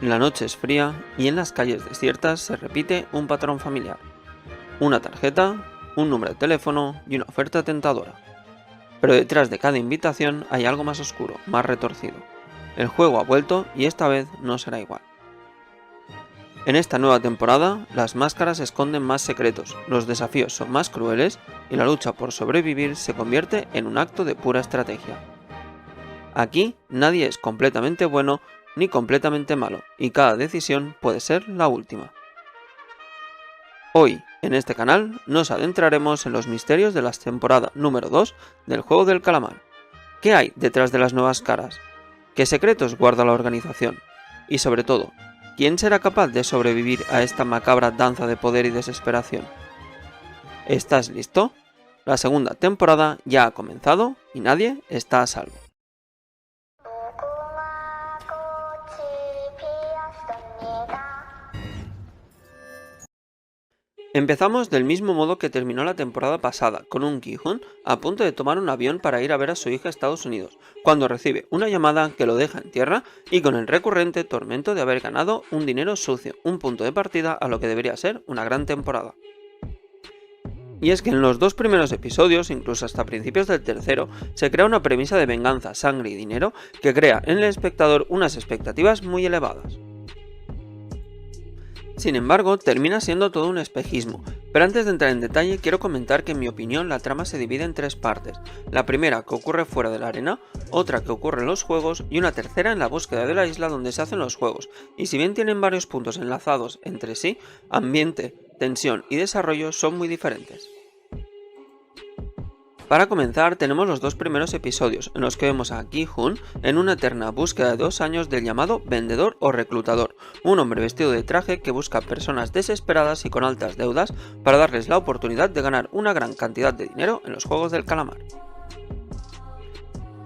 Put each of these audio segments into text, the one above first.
La noche es fría y en las calles desiertas se repite un patrón familiar. Una tarjeta, un número de teléfono y una oferta tentadora. Pero detrás de cada invitación hay algo más oscuro, más retorcido. El juego ha vuelto y esta vez no será igual. En esta nueva temporada, las máscaras esconden más secretos, los desafíos son más crueles y la lucha por sobrevivir se convierte en un acto de pura estrategia. Aquí nadie es completamente bueno ni completamente malo, y cada decisión puede ser la última. Hoy, en este canal, nos adentraremos en los misterios de la temporada número 2 del Juego del Calamar. ¿Qué hay detrás de las nuevas caras? ¿Qué secretos guarda la organización? Y sobre todo, ¿quién será capaz de sobrevivir a esta macabra danza de poder y desesperación? ¿Estás listo? La segunda temporada ya ha comenzado y nadie está a salvo. Empezamos del mismo modo que terminó la temporada pasada, con un Gi-hun a punto de tomar un avión para ir a ver a su hija a Estados Unidos, cuando recibe una llamada que lo deja en tierra y con el recurrente tormento de haber ganado un dinero sucio, un punto de partida a lo que debería ser una gran temporada. Y es que en los dos primeros episodios, incluso hasta principios del tercero, se crea una premisa de venganza, sangre y dinero que crea en el espectador unas expectativas muy elevadas. Sin embargo, termina siendo todo un espejismo, pero antes de entrar en detalle quiero comentar que en mi opinión la trama se divide en tres partes, la primera que ocurre fuera de la arena, otra que ocurre en los juegos y una tercera en la búsqueda de la isla donde se hacen los juegos, y si bien tienen varios puntos enlazados entre sí, ambiente, tensión y desarrollo son muy diferentes. Para comenzar tenemos los dos primeros episodios, en los que vemos a Gi-hun en una eterna búsqueda de 2 años del llamado vendedor o reclutador, un hombre vestido de traje que busca personas desesperadas y con altas deudas para darles la oportunidad de ganar una gran cantidad de dinero en los Juegos del Calamar.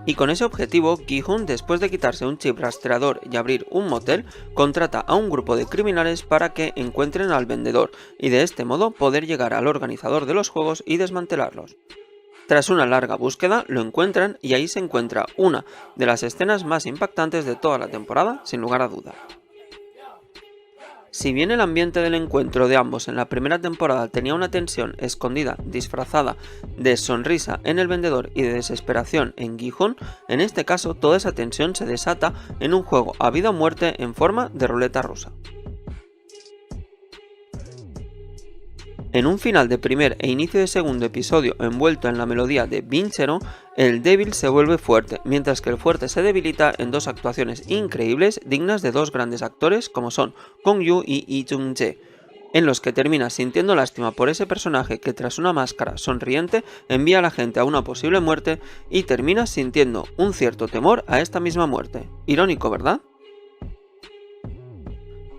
Y con ese objetivo, Gi-hun, después de quitarse un chip rastreador y abrir un motel, contrata a un grupo de criminales para que encuentren al vendedor y de este modo poder llegar al organizador de los juegos y desmantelarlos. Tras una larga búsqueda, lo encuentran y ahí se encuentra una de las escenas más impactantes de toda la temporada, sin lugar a duda. Si bien el ambiente del encuentro de ambos en la primera temporada tenía una tensión escondida, disfrazada de sonrisa en el vendedor y de desesperación en Gi-hun, en este caso toda esa tensión se desata en un juego a vida o muerte en forma de ruleta rusa. En un final de primer e inicio de segundo episodio envuelto en la melodía de Vinchero, el débil se vuelve fuerte, mientras que el fuerte se debilita en dos actuaciones increíbles dignas de dos grandes actores como son Kong Yu y Lee Jung-jae, en los que termina sintiendo lástima por ese personaje que tras una máscara sonriente envía a la gente a una posible muerte y termina sintiendo un cierto temor a esta misma muerte. Irónico, ¿verdad?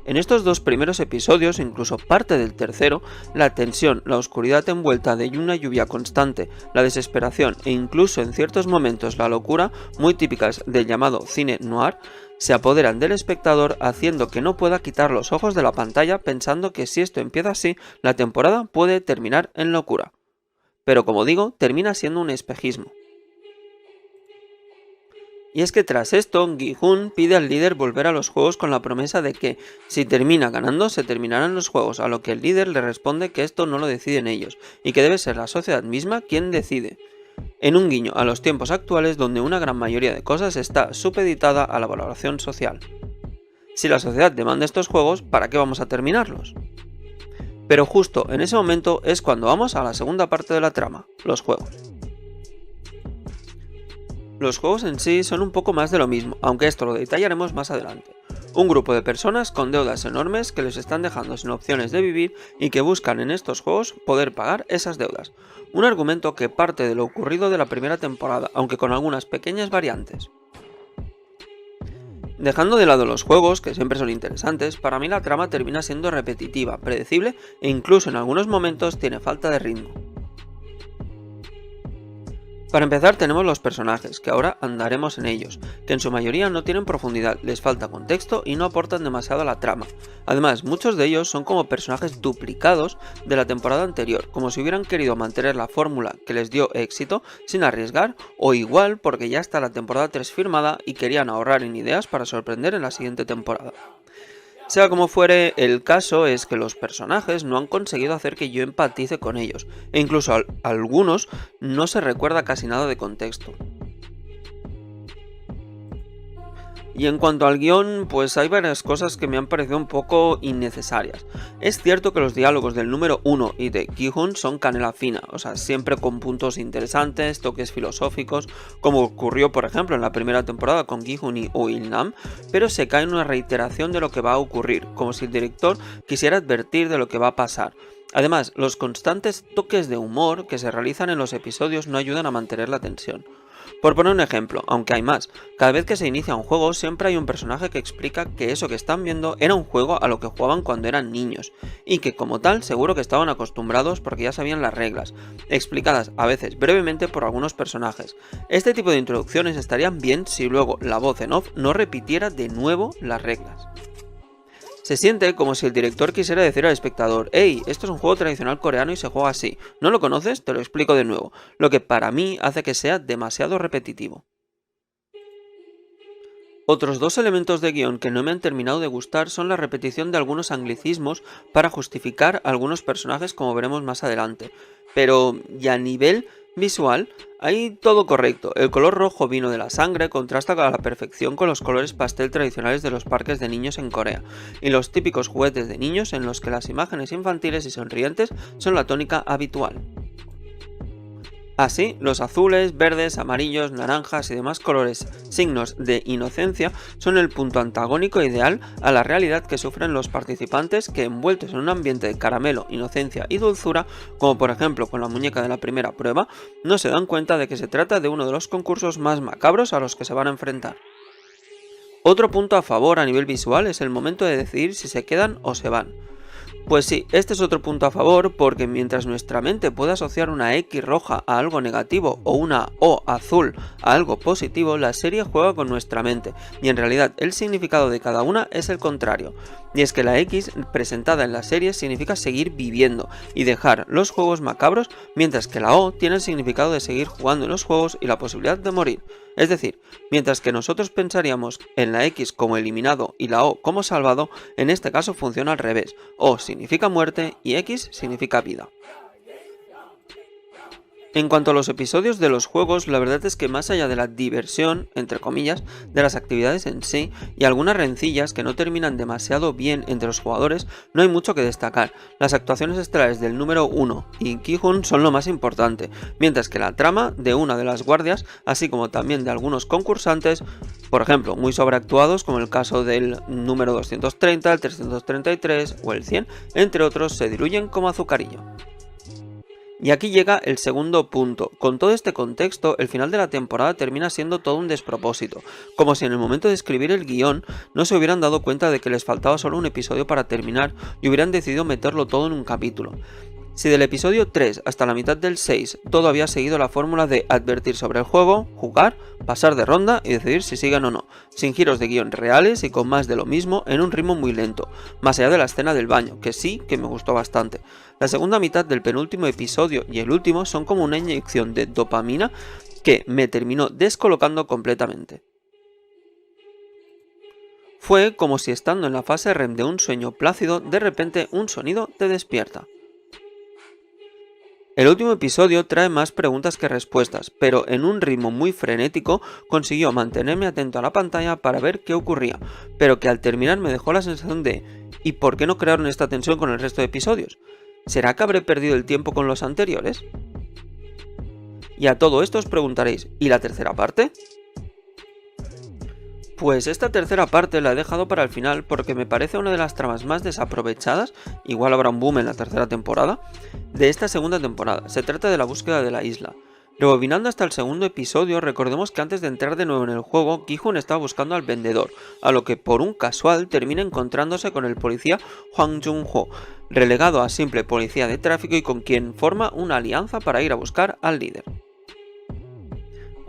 En estos dos primeros episodios, incluso parte del tercero, la tensión, la oscuridad envuelta de una lluvia constante, la desesperación e incluso en ciertos momentos la locura, muy típicas del llamado cine noir, se apoderan del espectador haciendo que no pueda quitar los ojos de la pantalla pensando que si esto empieza así, la temporada puede terminar en locura. Pero como digo, termina siendo un espejismo. Y es que tras esto, Gi-hun pide al líder volver a los juegos con la promesa de que, si termina ganando, se terminarán los juegos, a lo que el líder le responde que esto no lo deciden ellos, y que debe ser la sociedad misma quien decide. En un guiño a los tiempos actuales donde una gran mayoría de cosas está supeditada a la valoración social. Si la sociedad demanda estos juegos, ¿para qué vamos a terminarlos? Pero justo en ese momento es cuando vamos a la segunda parte de la trama, los juegos. Los juegos en sí son un poco más de lo mismo, aunque esto lo detallaremos más adelante. Un grupo de personas con deudas enormes que les están dejando sin opciones de vivir y que buscan en estos juegos poder pagar esas deudas. Un argumento que parte de lo ocurrido de la primera temporada, aunque con algunas pequeñas variantes. Dejando de lado los juegos, que siempre son interesantes, para mí la trama termina siendo repetitiva, predecible e incluso en algunos momentos tiene falta de ritmo. Para empezar tenemos los personajes, que ahora andaremos en ellos, que en su mayoría no tienen profundidad, les falta contexto y no aportan demasiado a la trama. Además, muchos de ellos son como personajes duplicados de la temporada anterior, como si hubieran querido mantener la fórmula que les dio éxito sin arriesgar, o igual porque ya está la temporada 3 firmada y querían ahorrar en ideas para sorprender en la siguiente temporada. Sea como fuere, el caso es que los personajes no han conseguido hacer que yo empatice con ellos, e incluso algunos no se recuerda casi nada de contexto. Y en cuanto al guión, pues hay varias cosas que me han parecido un poco innecesarias. Es cierto que los diálogos del número 1 y de Gi-hun son canela fina, o sea, siempre con puntos interesantes, toques filosóficos, como ocurrió por ejemplo en la primera temporada con Gi-hun y Oh Il-nam, pero se cae en una reiteración de lo que va a ocurrir, como si el director quisiera advertir de lo que va a pasar. Además, los constantes toques de humor que se realizan en los episodios no ayudan a mantener la tensión. Por poner un ejemplo, aunque hay más, cada vez que se inicia un juego siempre hay un personaje que explica que eso que están viendo era un juego a lo que jugaban cuando eran niños, y que como tal seguro que estaban acostumbrados porque ya sabían las reglas, explicadas a veces brevemente por algunos personajes. Este tipo de introducciones estarían bien si luego la voz en off no repitiera de nuevo las reglas. Se siente como si el director quisiera decir al espectador: «Hey, esto es un juego tradicional coreano y se juega así, ¿no lo conoces? Te lo explico de nuevo», lo que para mí hace que sea demasiado repetitivo. Otros dos elementos de guión que no me han terminado de gustar son la repetición de algunos anglicismos para justificar algunos personajes, como veremos más adelante. Pero, y a nivel visual, hay todo correcto. El color rojo vino de la sangre contrasta a la perfección con los colores pastel tradicionales de los parques de niños en Corea, y los típicos juguetes de niños en los que las imágenes infantiles y sonrientes son la tónica habitual. Así, los azules, verdes, amarillos, naranjas y demás colores, signos de inocencia, son el punto antagónico ideal a la realidad que sufren los participantes que, envueltos en un ambiente de caramelo, inocencia y dulzura, como por ejemplo con la muñeca de la primera prueba, no se dan cuenta de que se trata de uno de los concursos más macabros a los que se van a enfrentar. Otro punto a favor a nivel visual es el momento de decidir si se quedan o se van. Pues sí, este es otro punto a favor, porque mientras nuestra mente puede asociar una X roja a algo negativo o una O azul a algo positivo, la serie juega con nuestra mente, y en realidad el significado de cada una es el contrario. Y es que la X presentada en la serie significa seguir viviendo y dejar los juegos macabros, mientras que la O tiene el significado de seguir jugando en los juegos y la posibilidad de morir. Es decir, mientras que nosotros pensaríamos en la X como eliminado y la O como salvado, en este caso funciona al revés. O significa muerte y X significa vida. En cuanto a los episodios de los juegos, la verdad es que más allá de la diversión, entre comillas, de las actividades en sí y algunas rencillas que no terminan demasiado bien entre los jugadores, no hay mucho que destacar. Las actuaciones estelares del número 1 y Gi-hun son lo más importante, mientras que la trama de una de las guardias, así como también de algunos concursantes, por ejemplo, muy sobreactuados como el caso del número 230, el 333 o el 100, entre otros, se diluyen como azucarillo. Y aquí llega el segundo punto. Con todo este contexto, el final de la temporada termina siendo todo un despropósito, como si en el momento de escribir el guión no se hubieran dado cuenta de que les faltaba solo un episodio para terminar y hubieran decidido meterlo todo en un capítulo. Si del episodio 3 hasta la mitad del 6 todo había seguido la fórmula de advertir sobre el juego, jugar, pasar de ronda y decidir si siguen o no, sin giros de guión reales y con más de lo mismo en un ritmo muy lento, más allá de la escena del baño, que sí que me gustó bastante. La segunda mitad del penúltimo episodio y el último son como una inyección de dopamina que me terminó descolocando completamente. Fue como si estando en la fase REM de un sueño plácido, de repente un sonido te despierta. El último episodio trae más preguntas que respuestas, pero en un ritmo muy frenético consiguió mantenerme atento a la pantalla para ver qué ocurría, pero que al terminar me dejó la sensación de ¿y por qué no crearon esta tensión con el resto de episodios? ¿Será que habré perdido el tiempo con los anteriores? Y a todo esto os preguntaréis, ¿y la tercera parte? Pues esta tercera parte la he dejado para el final porque me parece una de las tramas más desaprovechadas, igual habrá un boom en la tercera temporada, de esta segunda temporada. Se trata de la búsqueda de la isla. Rebobinando hasta el segundo episodio, recordemos que antes de entrar de nuevo en el juego, Gi-hun estaba buscando al vendedor, a lo que por un casual termina encontrándose con el policía Hwang Jung-ho, relegado a simple policía de tráfico y con quien forma una alianza para ir a buscar al líder.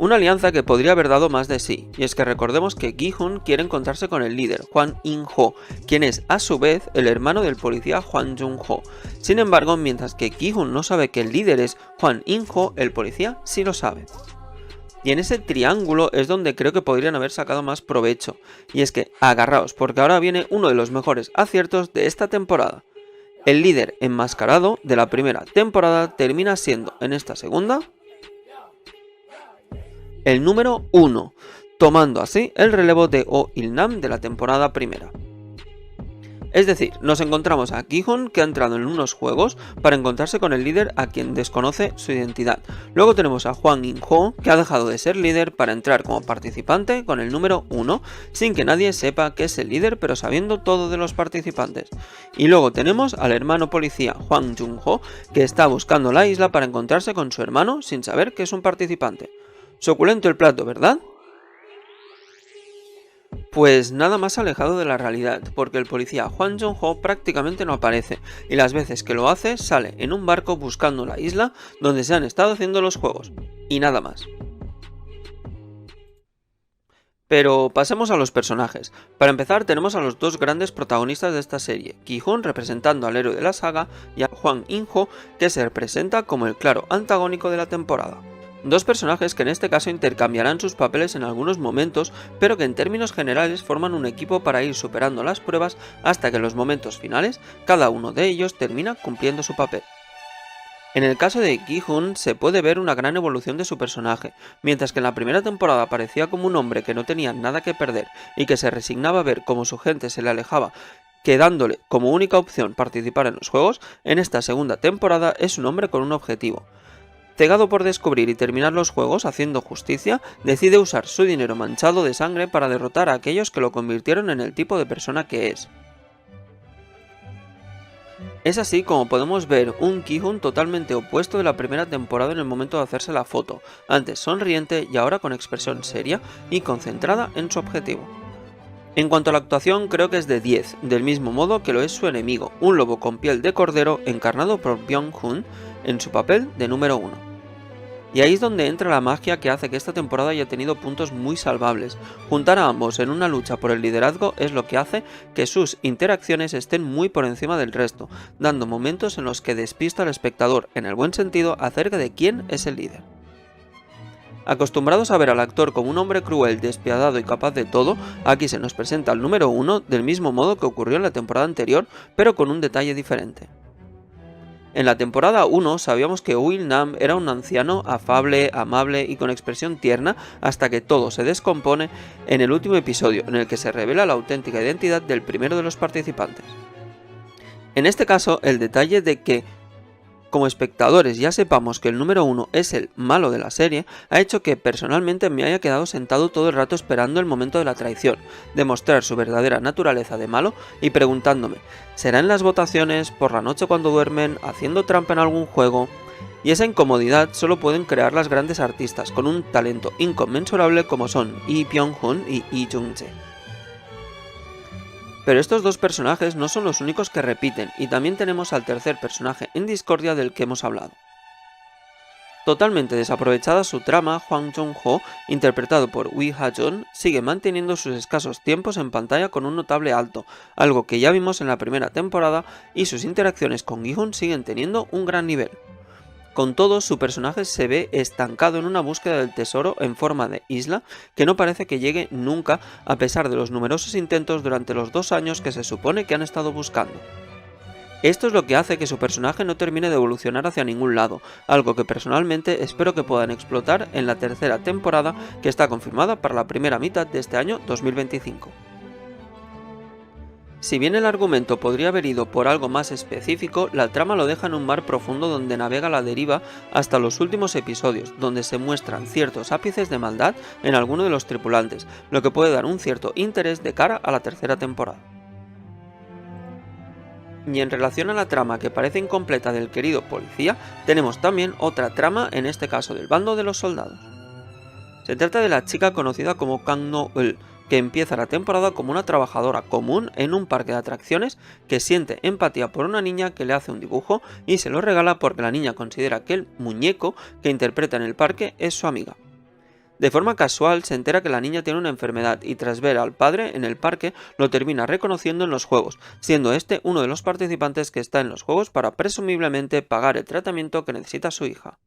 Una alianza que podría haber dado más de sí, y es que recordemos que Gi-hun quiere encontrarse con el líder, Hwang In-ho, quien es a su vez el hermano del policía Hwang Jung-ho. Sin embargo, mientras que Gi-hun no sabe que el líder es Hwang In-ho, el policía sí lo sabe. Y en ese triángulo es donde creo que podrían haber sacado más provecho, y es que agarraos, porque ahora viene uno de los mejores aciertos de esta temporada. El líder enmascarado de la primera temporada termina siendo, en esta segunda, el número 1, tomando así el relevo de Oh Il-nam de la temporada primera. Es decir, nos encontramos a Gi-hun, que ha entrado en unos juegos para encontrarse con el líder a quien desconoce su identidad. Luego tenemos a Hwang In-ho, que ha dejado de ser líder para entrar como participante con el número 1, sin que nadie sepa que es el líder, pero sabiendo todo de los participantes. Y luego tenemos al hermano policía Hwang Jung-ho, que está buscando la isla para encontrarse con su hermano sin saber que es un participante. Suculento el plato, ¿verdad? Pues nada más alejado de la realidad, porque el policía Hwang Jung-ho prácticamente no aparece, y las veces que lo hace sale en un barco buscando la isla donde se han estado haciendo los juegos, y nada más. Pero pasemos a los personajes. Para empezar tenemos a los dos grandes protagonistas de esta serie, Gi-hun representando al héroe de la saga y a Hwang In-ho, que se representa como el claro antagónico de la temporada. Dos personajes que en este caso intercambiarán sus papeles en algunos momentos, pero que en términos generales forman un equipo para ir superando las pruebas hasta que en los momentos finales cada uno de ellos termina cumpliendo su papel. En el caso de Gi-hun se puede ver una gran evolución de su personaje, mientras que en la primera temporada parecía como un hombre que no tenía nada que perder y que se resignaba a ver cómo su gente se le alejaba, quedándole como única opción participar en los juegos. En esta segunda temporada es un hombre con un objetivo. Cegado por descubrir y terminar los juegos haciendo justicia, decide usar su dinero manchado de sangre para derrotar a aquellos que lo convirtieron en el tipo de persona que es. Es así como podemos ver un Gi-hun totalmente opuesto de la primera temporada en el momento de hacerse la foto, antes sonriente y ahora con expresión seria y concentrada en su objetivo. En cuanto a la actuación, creo que es de 10, del mismo modo que lo es su enemigo, un lobo con piel de cordero encarnado por Byung-hun en su papel de número 1. Y ahí es donde entra la magia que hace que esta temporada haya tenido puntos muy salvables. Juntar a ambos en una lucha por el liderazgo es lo que hace que sus interacciones estén muy por encima del resto, dando momentos en los que despista al espectador, en el buen sentido, acerca de quién es el líder. Acostumbrados a ver al actor como un hombre cruel, despiadado y capaz de todo, aquí se nos presenta al número 1 del mismo modo que ocurrió en la temporada anterior, pero con un detalle diferente. En la temporada 1 sabíamos que Oh Il-nam era un anciano afable, amable y con expresión tierna hasta que todo se descompone en el último episodio, en el que se revela la auténtica identidad del primero de los participantes. En este caso, el detalle de que como espectadores ya sepamos que el número 1 es el malo de la serie, ha hecho que personalmente me haya quedado sentado todo el rato esperando el momento de la traición, de mostrar su verdadera naturaleza de malo y preguntándome, ¿será en las votaciones, por la noche cuando duermen, haciendo trampa en algún juego? Y esa incomodidad solo pueden crear las grandes artistas con un talento inconmensurable como son Lee Byung-hun y Lee Jung-jae. Pero estos dos personajes no son los únicos que repiten, y también tenemos al tercer personaje en discordia del que hemos hablado. Totalmente desaprovechada su trama, Hwang Jung-ho, interpretado por Wi Ha-jun, sigue manteniendo sus escasos tiempos en pantalla con un notable alto, algo que ya vimos en la primera temporada, y sus interacciones con Gi-hun siguen teniendo un gran nivel. Con todo, su personaje se ve estancado en una búsqueda del tesoro en forma de isla que no parece que llegue nunca a pesar de los numerosos intentos durante los 2 años que se supone que han estado buscando. Esto es lo que hace que su personaje no termine de evolucionar hacia ningún lado, algo que personalmente espero que puedan explotar en la tercera temporada que está confirmada para la primera mitad de este año 2025. Si bien el argumento podría haber ido por algo más específico, la trama lo deja en un mar profundo donde navega a la deriva hasta los últimos episodios, donde se muestran ciertos ápices de maldad en alguno de los tripulantes, lo que puede dar un cierto interés de cara a la tercera temporada. Y en relación a la trama que parece incompleta del querido policía, tenemos también otra trama, en este caso del bando de los soldados. Se trata de la chica conocida como Kang No-eul, que empieza la temporada como una trabajadora común en un parque de atracciones que siente empatía por una niña que le hace un dibujo y se lo regala porque la niña considera que el muñeco que interpreta en el parque es su amiga. De forma casual se entera que la niña tiene una enfermedad y tras ver al padre en el parque lo termina reconociendo en los juegos, siendo este uno de los participantes que está en los juegos para presumiblemente pagar el tratamiento que necesita su hija.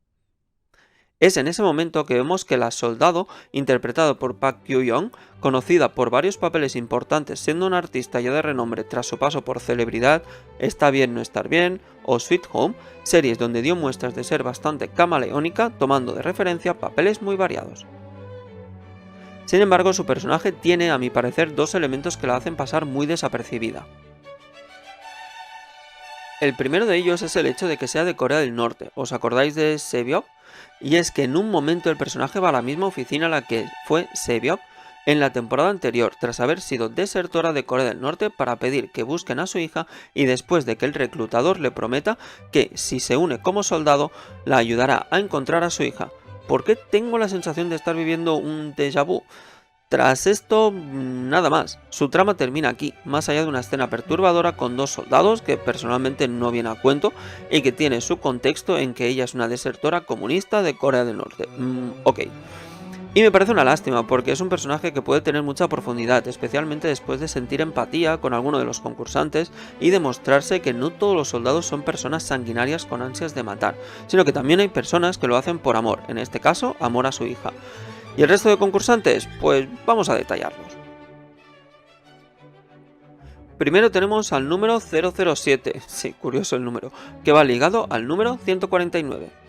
Es en ese momento que vemos que la soldado, interpretada por Park Kyu-young, conocida por varios papeles importantes siendo una artista ya de renombre tras su paso por Celebridad, Está bien no estar bien o Sweet Home, series donde dio muestras de ser bastante camaleónica, tomando de referencia papeles muy variados. Sin embargo, su personaje tiene, a mi parecer, dos elementos que la hacen pasar muy desapercibida. El primero de ellos es el hecho de que sea de Corea del Norte. ¿Os acordáis de Sebyok? Y es que en un momento el personaje va a la misma oficina a la que fue Sebyok en la temporada anterior, tras haber sido desertora de Corea del Norte para pedir que busquen a su hija y después de que el reclutador le prometa que si se une como soldado la ayudará a encontrar a su hija. ¿Por qué tengo la sensación de estar viviendo un déjà vu? Tras esto, nada más. Su trama termina aquí, más allá de una escena perturbadora con dos soldados que personalmente no viene a cuento y que tiene su contexto en que ella es una desertora comunista de Corea del Norte. Ok. Y me parece una lástima porque es un personaje que puede tener mucha profundidad, especialmente después de sentir empatía con alguno de los concursantes y demostrarse que no todos los soldados son personas sanguinarias con ansias de matar, sino que también hay personas que lo hacen por amor, en este caso, amor a su hija. ¿Y el resto de concursantes? Pues vamos a detallarlos. Primero tenemos al número 007, sí, curioso el número, que va ligado al número 149.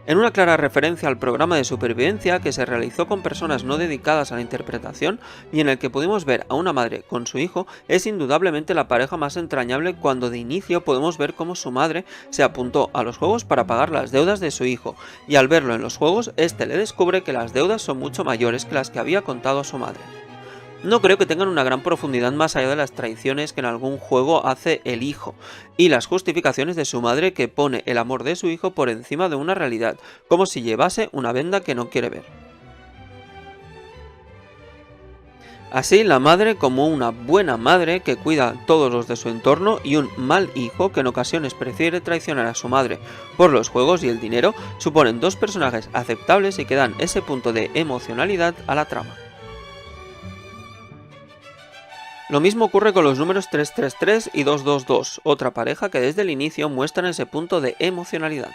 En una clara referencia al programa de supervivencia que se realizó con personas no dedicadas a la interpretación y en el que pudimos ver a una madre con su hijo, es indudablemente la pareja más entrañable cuando de inicio podemos ver cómo su madre se apuntó a los juegos para pagar las deudas de su hijo, y al verlo en los juegos, este le descubre que las deudas son mucho mayores que las que había contado a su madre. No creo que tengan una gran profundidad más allá de las traiciones que en algún juego hace el hijo, y las justificaciones de su madre que pone el amor de su hijo por encima de una realidad, como si llevase una venda que no quiere ver. Así, la madre como una buena madre que cuida a todos los de su entorno y un mal hijo que en ocasiones prefiere traicionar a su madre por los juegos y el dinero, suponen dos personajes aceptables y que dan ese punto de emocionalidad a la trama. Lo mismo ocurre con los números 333 y 222, otra pareja que desde el inicio muestran ese punto de emocionalidad.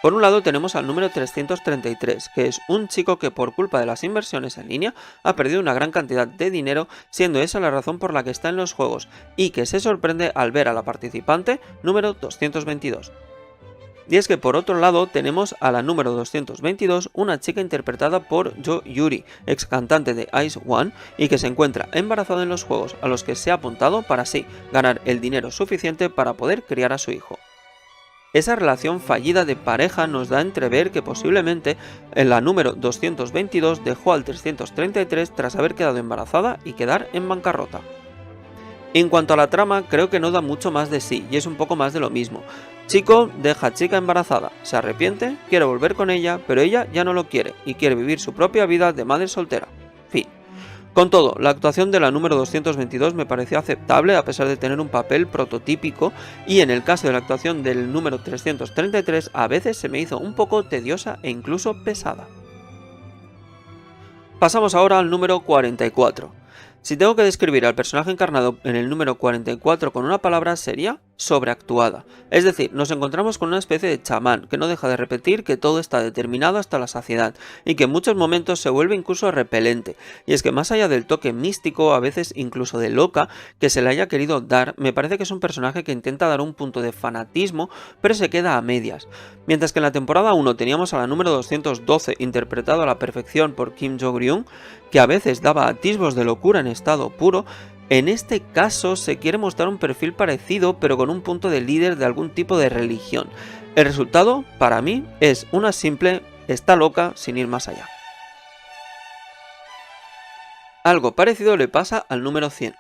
Por un lado tenemos al número 333, que es un chico que por culpa de las inversiones en línea ha perdido una gran cantidad de dinero, siendo esa la razón por la que está en los juegos, y que se sorprende al ver a la participante número 222. Y es que por otro lado tenemos a la número 222, una chica interpretada por Jo Yuri, ex cantante de Ice One, y que se encuentra embarazada en los juegos a los que se ha apuntado para así ganar el dinero suficiente para poder criar a su hijo. Esa relación fallida de pareja nos da a entrever que posiblemente en la número 222 dejó al 333 tras haber quedado embarazada y quedar en bancarrota. En cuanto a la trama, creo que no da mucho más de sí y es un poco más de lo mismo. Chico deja a chica embarazada, se arrepiente, quiere volver con ella, pero ella ya no lo quiere y quiere vivir su propia vida de madre soltera. Fin. Con todo, la actuación de la número 222 me pareció aceptable a pesar de tener un papel prototípico, y en el caso de la actuación del número 333 a veces se me hizo un poco tediosa e incluso pesada. Pasamos ahora al número 44. Si tengo que describir al personaje encarnado en el número 44 con una palabra, sería sobreactuada. Es decir, nos encontramos con una especie de chamán que no deja de repetir que todo está determinado hasta la saciedad y que en muchos momentos se vuelve incluso repelente. Y es que más allá del toque místico, a veces incluso de loca, que se le haya querido dar, me parece que es un personaje que intenta dar un punto de fanatismo, pero se queda a medias. Mientras que en la temporada 1 teníamos a la número 212 interpretado a la perfección por Kim Jo-ryung, que a veces daba atisbos de locura en estado puro, en este caso se quiere mostrar un perfil parecido pero con un punto de líder de algún tipo de religión. El resultado, para mí, es una simple está loca sin ir más allá. Algo parecido le pasa al número 100.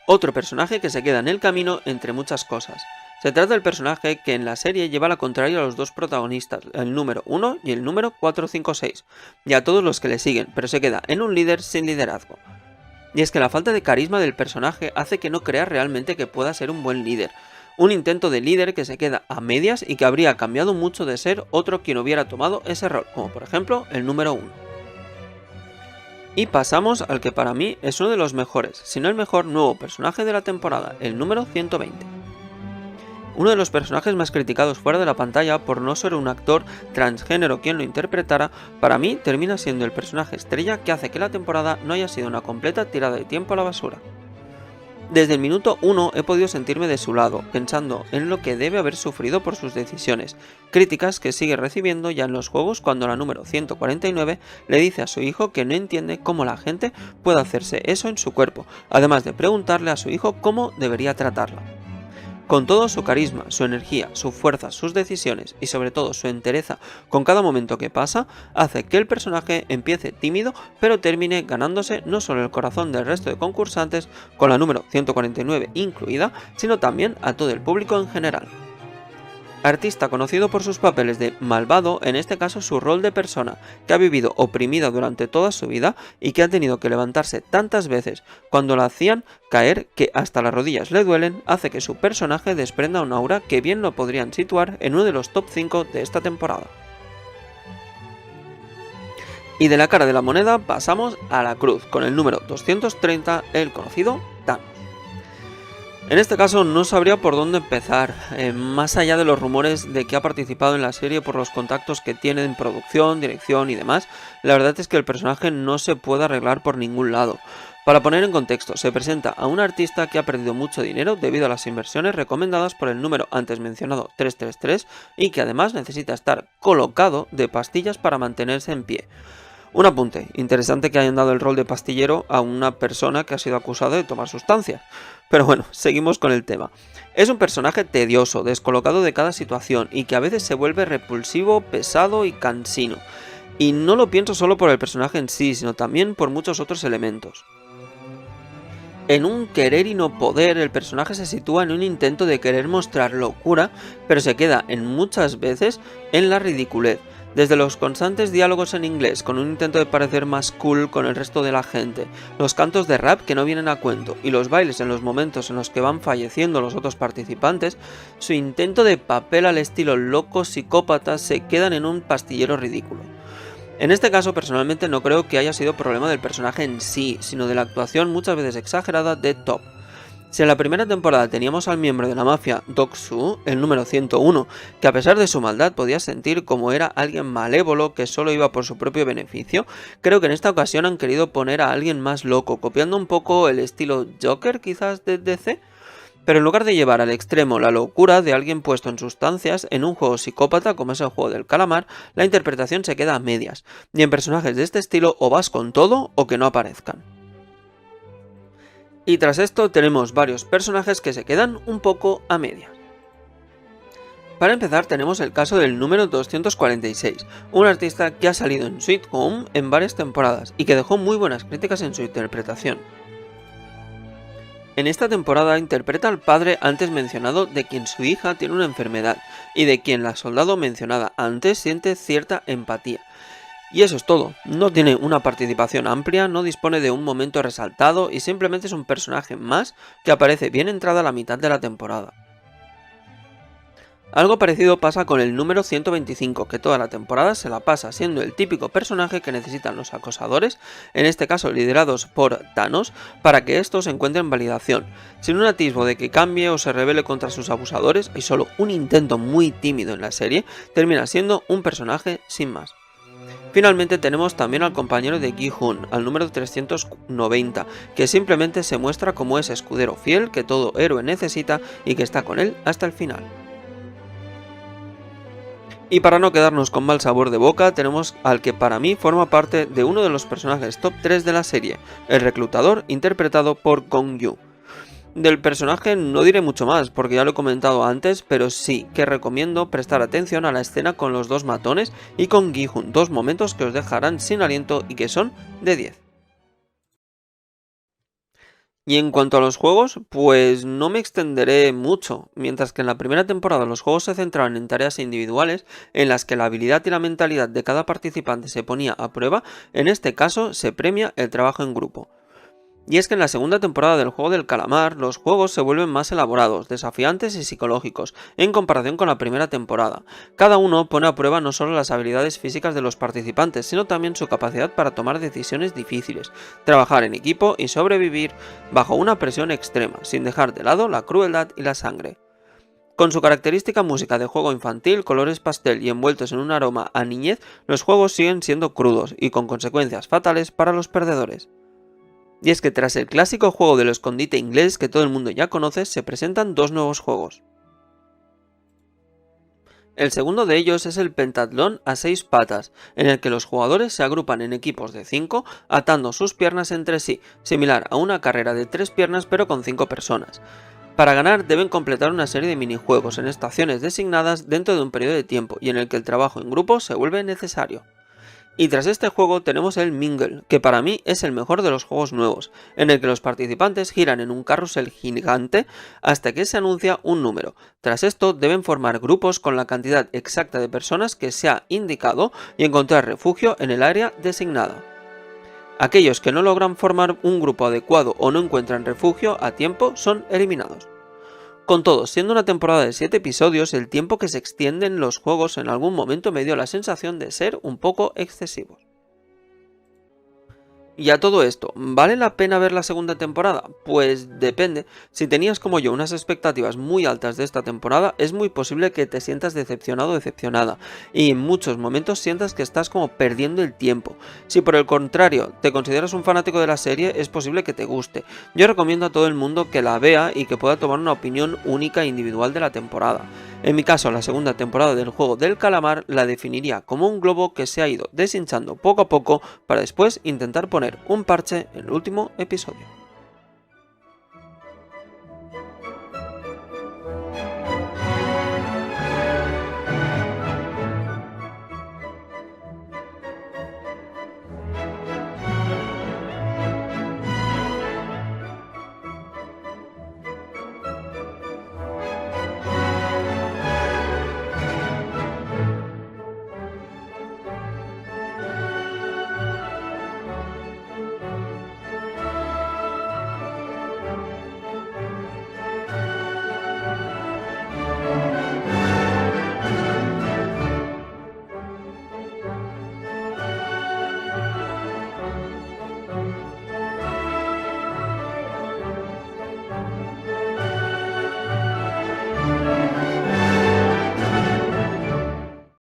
Otro personaje que se queda en el camino entre muchas cosas. Se trata del personaje que en la serie lleva la contraria a los dos protagonistas, el número 1 y el número 456, y a todos los que le siguen, pero se queda en un líder sin liderazgo. Y es que la falta de carisma del personaje hace que no crea realmente que pueda ser un buen líder. Un intento de líder que se queda a medias y que habría cambiado mucho de ser otro quien hubiera tomado ese rol, como por ejemplo el número 1. Y pasamos al que para mí es uno de los mejores, si no el mejor nuevo personaje de la temporada, el número 120. Uno de los personajes más criticados fuera de la pantalla por no ser un actor transgénero quien lo interpretara, para mí termina siendo el personaje estrella que hace que la temporada no haya sido una completa tirada de tiempo a la basura. Desde el minuto 1 he podido sentirme de su lado, pensando en lo que debe haber sufrido por sus decisiones, críticas que sigue recibiendo ya en los juegos cuando la número 149 le dice a su hijo que no entiende cómo la gente puede hacerse eso en su cuerpo, además de preguntarle a su hijo cómo debería tratarla. Con todo su carisma, su energía, su fuerza, sus decisiones y sobre todo su entereza con cada momento que pasa, hace que el personaje empiece tímido pero termine ganándose no solo el corazón del resto de concursantes, con la número 149 incluida, sino también a todo el público en general. Artista conocido por sus papeles de malvado, en este caso su rol de persona que ha vivido oprimida durante toda su vida y que ha tenido que levantarse tantas veces cuando la hacían caer que hasta las rodillas le duelen, hace que su personaje desprenda un aura que bien lo podrían situar en uno de los top 5 de esta temporada. Y de la cara de la moneda pasamos a la cruz, con el número 230, el conocido Thanos. En este caso no sabría por dónde empezar, más allá de los rumores de que ha participado en la serie por los contactos que tiene en producción, dirección y demás, la verdad es que el personaje no se puede arreglar por ningún lado. Para poner en contexto, se presenta a un artista que ha perdido mucho dinero debido a las inversiones recomendadas por el número antes mencionado 333 y que además necesita estar colocado de pastillas para mantenerse en pie. Un apunte, interesante que hayan dado el rol de pastillero a una persona que ha sido acusada de tomar sustancias. Pero bueno, seguimos con el tema. Es un personaje tedioso, descolocado de cada situación y que a veces se vuelve repulsivo, pesado y cansino. Y no lo pienso solo por el personaje en sí, sino también por muchos otros elementos. En un querer y no poder, el personaje se sitúa en un intento de querer mostrar locura, pero se queda en muchas veces en la ridiculez. Desde los constantes diálogos en inglés, con un intento de parecer más cool con el resto de la gente, los cantos de rap que no vienen a cuento y los bailes en los momentos en los que van falleciendo los otros participantes, su intento de papel al estilo loco psicópata se quedan en un pastillero ridículo. En este caso, personalmente no creo que haya sido problema del personaje en sí, sino de la actuación muchas veces exagerada de Top. Si en la primera temporada teníamos al miembro de la mafia Deok-Soo, el número 101, que a pesar de su maldad podía sentir como era alguien malévolo que solo iba por su propio beneficio, creo que en esta ocasión han querido poner a alguien más loco, copiando un poco el estilo Joker quizás de DC. Pero en lugar de llevar al extremo la locura de alguien puesto en sustancias en un juego psicópata como es el juego del calamar, la interpretación se queda a medias, y en personajes de este estilo o vas con todo o que no aparezcan. Y tras esto tenemos varios personajes que se quedan un poco a medias. Para empezar tenemos el caso del número 246, un artista que ha salido en Sweet Home en varias temporadas y que dejó muy buenas críticas en su interpretación. En esta temporada interpreta al padre antes mencionado de quien su hija tiene una enfermedad y de quien la soldado mencionada antes siente cierta empatía. Y eso es todo, no tiene una participación amplia, no dispone de un momento resaltado y simplemente es un personaje más que aparece bien entrada la mitad de la temporada. Algo parecido pasa con el número 125, que toda la temporada se la pasa siendo el típico personaje que necesitan los acosadores, en este caso liderados por Thanos, para que estos encuentren validación. Sin un atisbo de que cambie o se rebele contra sus abusadores, y solo un intento muy tímido en la serie, termina siendo un personaje sin más. Finalmente tenemos también al compañero de Gi-hun, al número 390, que simplemente se muestra como ese escudero fiel que todo héroe necesita y que está con él hasta el final. Y para no quedarnos con mal sabor de boca, tenemos al que para mí forma parte de uno de los personajes top 3 de la serie, el reclutador interpretado por Gong Yoo. Del personaje no diré mucho más, porque ya lo he comentado antes, pero sí que recomiendo prestar atención a la escena con los dos matones y con Gi-hun, dos momentos que os dejarán sin aliento y que son de 10. Y en cuanto a los juegos, pues no me extenderé mucho, mientras que en la primera temporada los juegos se centraban en tareas individuales en las que la habilidad y la mentalidad de cada participante se ponía a prueba, en este caso se premia el trabajo en grupo. Y es que en la segunda temporada del juego del calamar, los juegos se vuelven más elaborados, desafiantes y psicológicos, en comparación con la primera temporada. Cada uno pone a prueba no solo las habilidades físicas de los participantes, sino también su capacidad para tomar decisiones difíciles, trabajar en equipo y sobrevivir bajo una presión extrema, sin dejar de lado la crueldad y la sangre. Con su característica música de juego infantil, colores pastel y envueltos en un aroma a niñez, los juegos siguen siendo crudos y con consecuencias fatales para los perdedores. Y es que tras el clásico juego del escondite inglés que todo el mundo ya conoce, se presentan dos nuevos juegos. El segundo de ellos es el pentatlón a 6 patas, en el que los jugadores se agrupan en equipos de 5, atando sus piernas entre sí, similar a una carrera de 3 piernas pero con 5 personas. Para ganar deben completar una serie de minijuegos en estaciones designadas dentro de un periodo de tiempo y en el que el trabajo en grupo se vuelve necesario. Y tras este juego tenemos el Mingle, que para mí es el mejor de los juegos nuevos, en el que los participantes giran en un carrusel gigante hasta que se anuncia un número. Tras esto deben formar grupos con la cantidad exacta de personas que se ha indicado y encontrar refugio en el área designada. Aquellos que no logran formar un grupo adecuado o no encuentran refugio a tiempo son eliminados. Con todo, siendo una temporada de 7 episodios, el tiempo que se extiende en los juegos en algún momento me dio la sensación de ser un poco excesivos. Y a todo esto, ¿vale la pena ver la segunda temporada? Pues depende. Si tenías como yo unas expectativas muy altas de esta temporada, es muy posible que te sientas decepcionado o decepcionada, y en muchos momentos sientas que estás como perdiendo el tiempo. Si por el contrario te consideras un fanático de la serie, es posible que te guste. Yo recomiendo a todo el mundo que la vea y que pueda tomar una opinión única e individual de la temporada. En mi caso, la segunda temporada del juego del calamar la definiría como un globo que se ha ido deshinchando poco a poco para después intentar poner un parche en el último episodio.